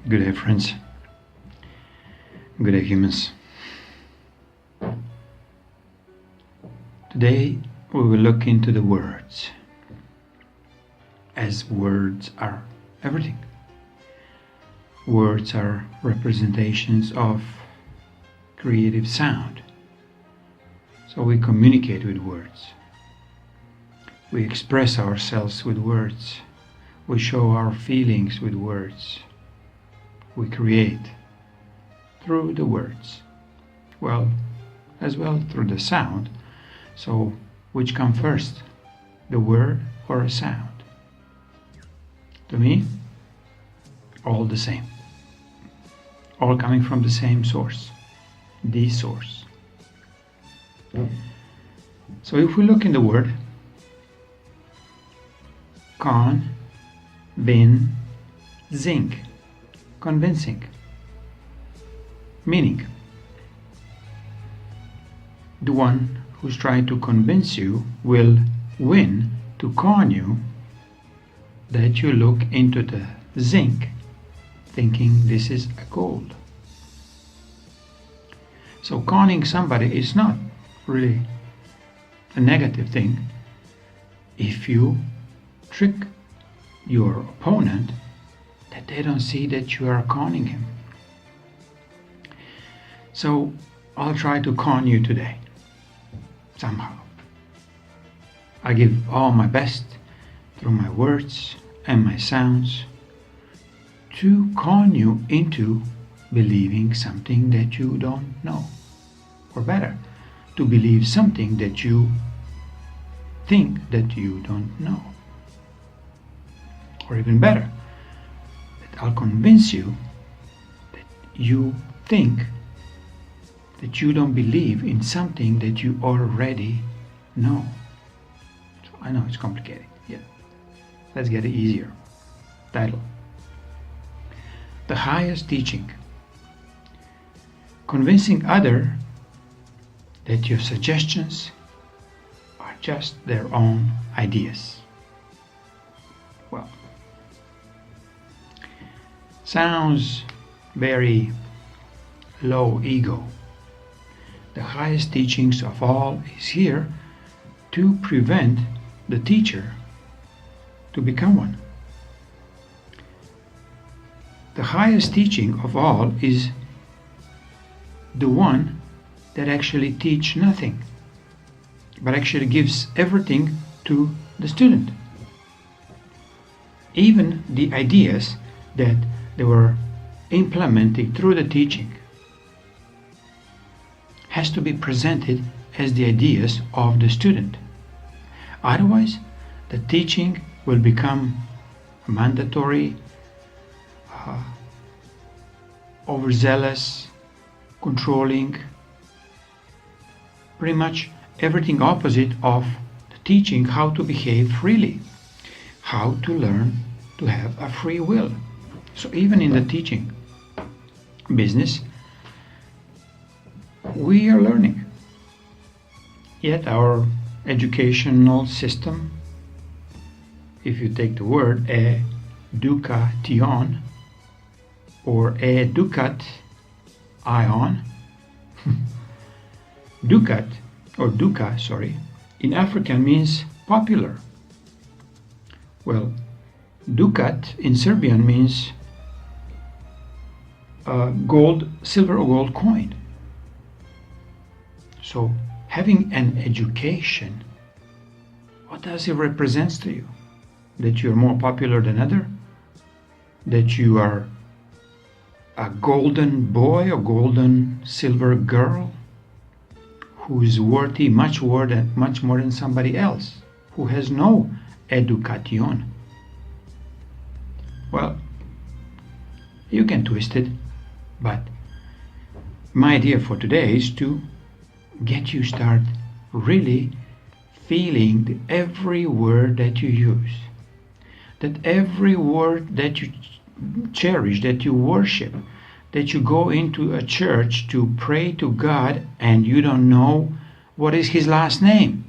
Good day, friends. Good day, humans. Today we will look into the words, as words are everything. Words are representations of creative sound. So we communicate with words. We express ourselves with words. We show our feelings with words. We create through the words. Well, as well through the sound. So, which come first, the word or a sound? To me, all the same. All coming from the same source, the source. So if we look in the word, convincing, meaning the one who's trying to convince you will win to con you that you look into the zinc thinking this is a gold. So conning somebody is not really a negative thing if you trick your opponent that they don't see that you are conning him. So I'll try to con you today, somehow. I give all my best through my words and my sounds to con you into believing something that you don't know. Or better, to believe something that you think that you don't know. Or even better, that I'll convince you that you think that you don't believe in something that you already know. So I know it's complicated. Yeah. Let's get it easier. Title: The highest teaching. Convincing others that your suggestions are just their own ideas. Well, sounds very low ego. The highest teachings of all is here to prevent the teacher to become one. The highest teaching of all is the one that actually teach nothing, but actually gives everything to the student. Even the ideas that they were implementing through the teaching has to be presented as the ideas of the student. Otherwise, the teaching will become mandatory, overzealous, controlling, pretty much everything opposite of the teaching how to behave freely, how to learn to have a free will. So even in the teaching business, we are learning. Yet our educational system, if you take the word education or educat ion, ducat or duca, in African means popular. Well, ducat in Serbian means gold, silver or gold coin. So having an education, what does it represent to you? That you're more popular than other? That you are a golden boy or golden silver girl who is worthy much more than somebody else who has no education? Well, you can twist it, but my idea for today is to get you start really feeling every word that you use, that every word that you cherish, that you worship, that you go into a church to pray to God and you don't know what is his last name.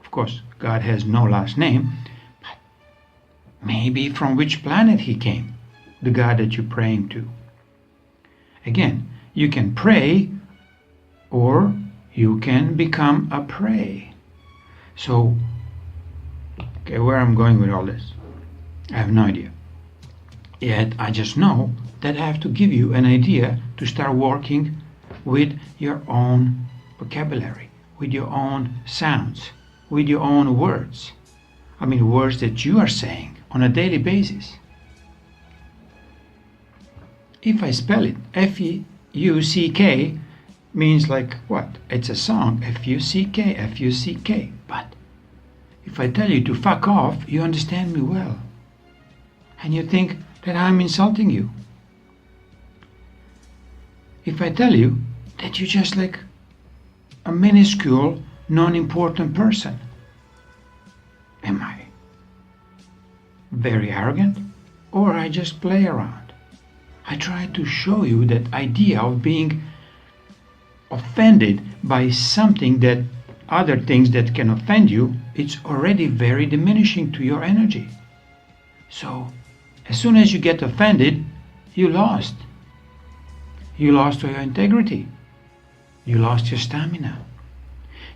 Of course, God has no last name, but maybe from which planet he came. the God that you're praying to. Again, you can pray or you can become a prey. So, okay, where I'm going with all this, I have no idea. Yet I just know that I have to give you an idea to start working with your own vocabulary, with your own sounds, with your own words. I mean, words that you are saying on a daily basis. If I spell it, F-U-C-K means like what? It's a song, F-U-C-K, F-U-C-K. But if I tell you to fuck off, you understand me well. And you think that I'm insulting you. If I tell you that you're just like a minuscule, non-important person, am I very arrogant? Or I just play around? I try to show you that idea of being offended by something that other things that can offend you, it's already very diminishing to your energy. So as soon as you get offended, you lost. You lost your integrity. You lost your stamina.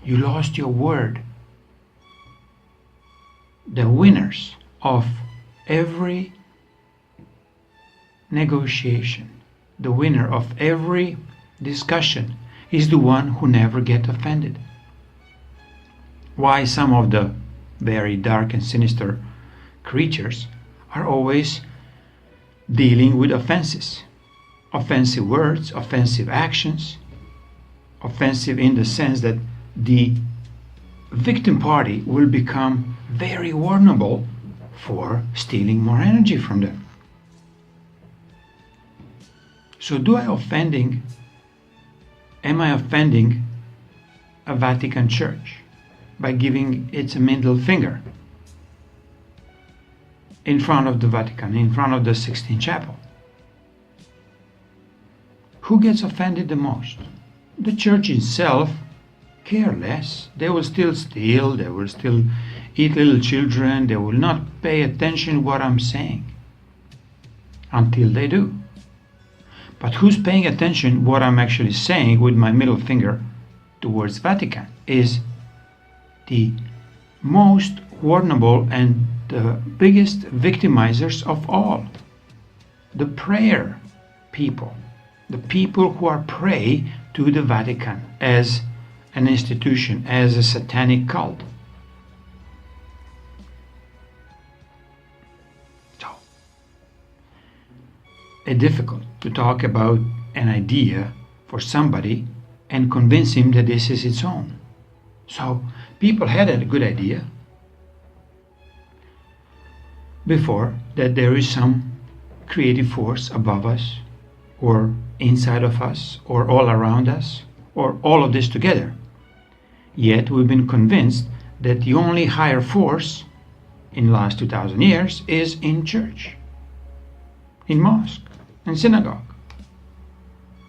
You lost your word. The winners of every negotiation, the winner of every discussion is the one who never gets offended. Why some of the very dark and sinister creatures are always dealing with offenses, offensive words, offensive actions, offensive in the sense that the victim party will become very vulnerable for stealing more energy from them. So am I offending a Vatican church by giving it a middle finger in front of the Vatican, in front of the Sixtine Chapel? Who gets offended the most? The church itself, care less. They will still steal, they will still eat little children, they will not pay attention to what I'm saying until they do. But who's paying attention what I'm actually saying with my middle finger towards Vatican is the most vulnerable and the biggest victimizers of all. The prayer people. The people who are prey to the Vatican as an institution, as a satanic cult. So, it's difficult to talk about an idea for somebody and convince him that this is its own. So, people had a good idea before that there is some creative force above us, or inside of us, or all around us, or all of this together. Yet we've been convinced that the only higher force in the last 2,000 years is in church, in mosque, in synagogue.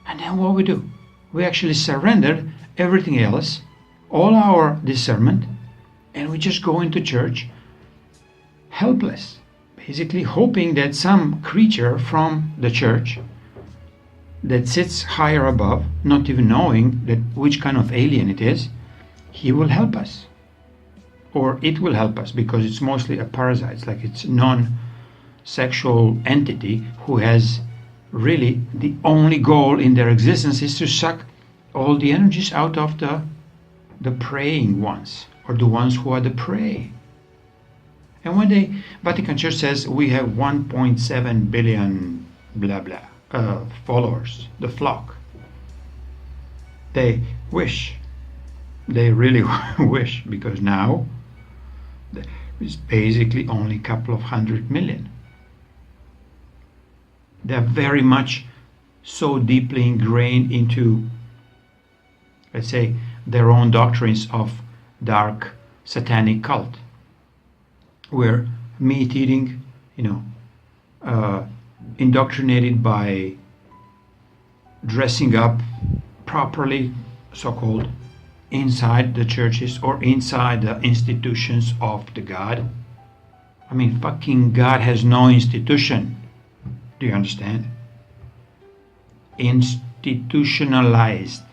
And then what we do? We actually surrendered everything else, all our discernment, and we just go into church helpless, basically hoping that some creature from the church that sits higher above, not even knowing that which kind of alien it is, he will help us. Or it will help us, because it's mostly a parasite. It's like it's a non-sexual entity who has really the only goal in their existence is to suck all the energies out of the preying ones, or the ones who are the prey. And when the Vatican Church says we have 1.7 billion blah blah followers, the flock, they really wish, because now there is basically only a couple of 100 million. They're very much so deeply ingrained into, let's say, their own doctrines of dark satanic cult, where meat eating, indoctrinated by dressing up properly, so-called, inside the churches or inside the institutions of the God. I mean, fucking God has no institution. Do you understand? Institutionalized.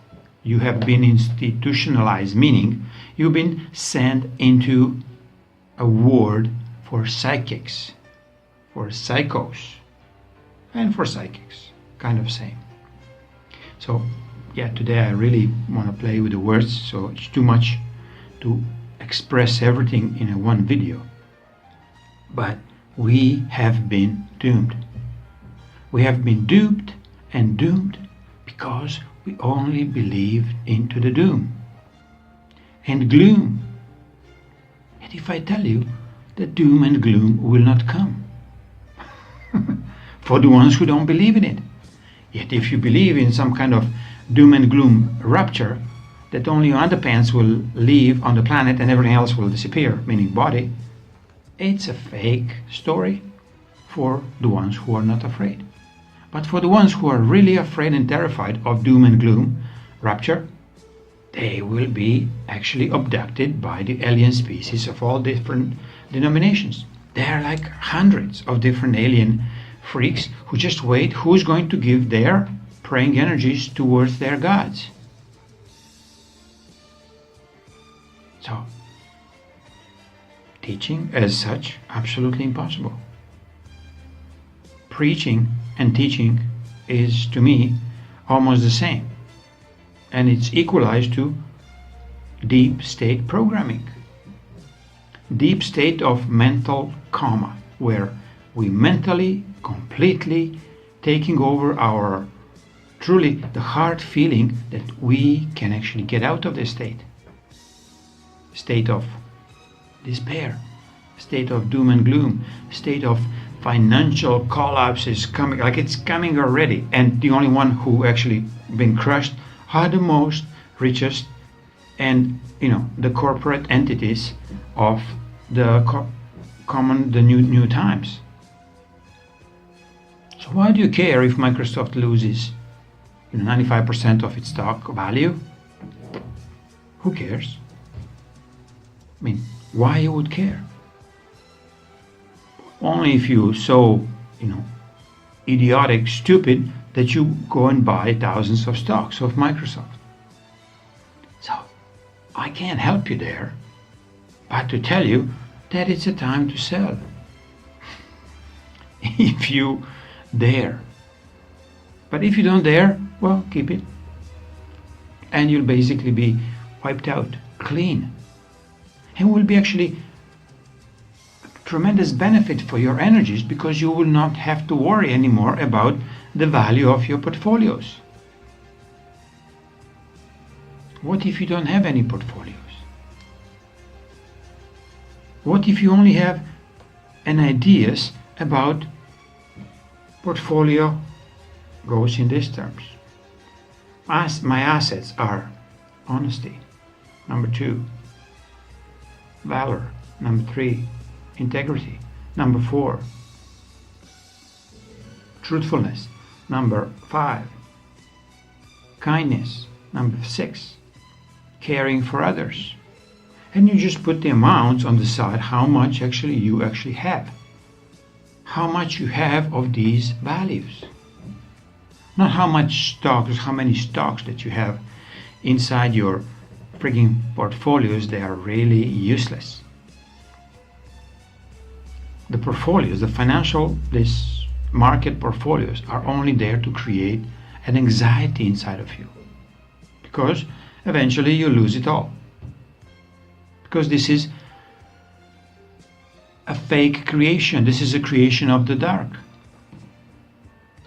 You have been institutionalized, meaning you've been sent into a ward for psychics, for psychos, and for psychics. Kind of same. So, yeah, today I really want to play with the words, so it's too much to express everything in a one video. But we have been doomed. We have been duped and doomed because we only believed into the doom and gloom. And if I tell you that doom and gloom will not come for the ones who don't believe in it. Yet if you believe in some kind of doom and gloom rapture, that only your underpants will leave on the planet and everything else will disappear, meaning body, it's a fake story for the ones who are not afraid. But for the ones who are really afraid and terrified of doom and gloom rapture, they will be actually abducted by the alien species of all different denominations. There are like hundreds of different alien freaks who just wait who's going to give their praying energies towards their gods. So, teaching as such, absolutely impossible. Preaching and teaching is, to me, almost the same. And it's equalized to deep state programming. Deep state of mental coma, where we mentally, completely taking over our truly the heart feeling that we can actually get out of this state. State of despair, state of doom and gloom, state of financial collapse is coming, like it's coming already, and the only one who actually been crushed are the most richest and the corporate entities of the the new times. So why do you care if Microsoft loses 95% of its stock value? Who cares? I mean, why you would care? Only if you're so, idiotic, stupid, that you go and buy thousands of stocks of Microsoft. So, I can't help you there, but to tell you that it's a time to sell. If you dare. But if you don't dare, well, keep it. And you'll basically be wiped out, clean. And will be actually tremendous benefit for your energies, because you will not have to worry anymore about the value of your portfolios. What if you don't have any portfolios? What if you only have an ideas about portfolio goes in these terms? My assets are honesty, number 2, valor, number 3, integrity, number 4, truthfulness, number 5, kindness, number 6, caring for others. And you just put the amounts on the side, how much you actually have, how much you have of these values. Not how much stocks, how many stocks that you have inside your freaking portfolios. They are really useless. The portfolios, the financial, this market portfolios are only there to create an anxiety inside of you, because eventually you lose it all. Because this is a fake creation. This is a creation of the dark.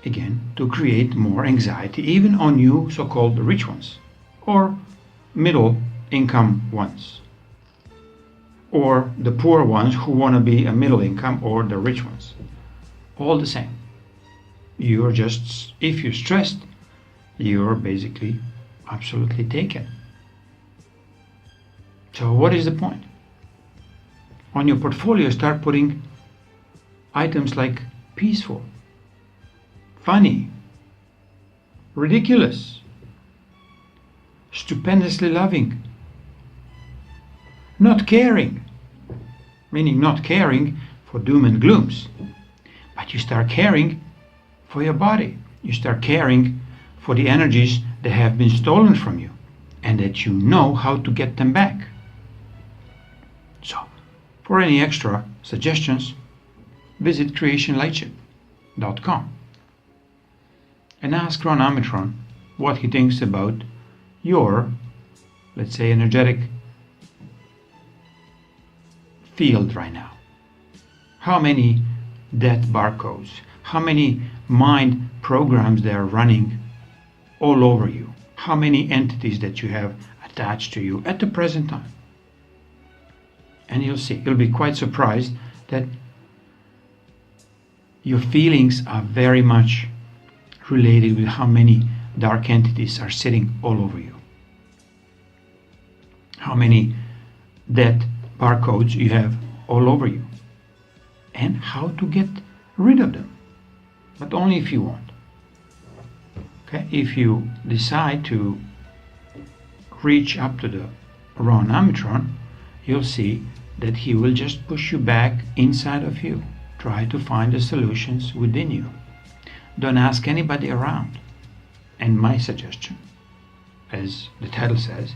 Again, to create more anxiety, even on you so-called rich ones, or middle income ones, or the poor ones who want to be a middle income, or the rich ones. All the same. You're just, if you're stressed, you're basically absolutely taken. So what is the point? On your portfolio, start putting items like peaceful, funny, ridiculous, stupendously loving, not caring, meaning not caring for doom and glooms, but you start caring for your body. You start caring for the energies that have been stolen from you and that you know how to get them back. So, for any extra suggestions, visit creationlightship.com and ask Ron Amitron what he thinks about your, let's say, energetic field right now. How many death barcodes, how many mind programs they are running all over you, how many entities that you have attached to you at the present time. And you'll see, you'll be quite surprised that your feelings are very much related with how many dark entities are sitting all over you. How many death barcodes you have all over you. And how to get rid of them. But only if you want. Okay? If you decide to reach up to the Ron Amitron, you'll see that he will just push you back inside of you. Try to find the solutions within you. Don't ask anybody around. And my suggestion, as the title says,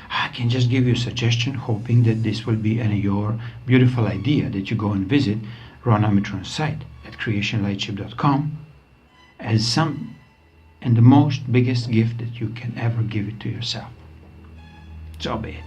I can just give you a suggestion hoping that this will be your beautiful idea that you go and visit Ron Amitron's site at creationlightship.com as some and the most biggest gift that you can ever give it to yourself. So be it.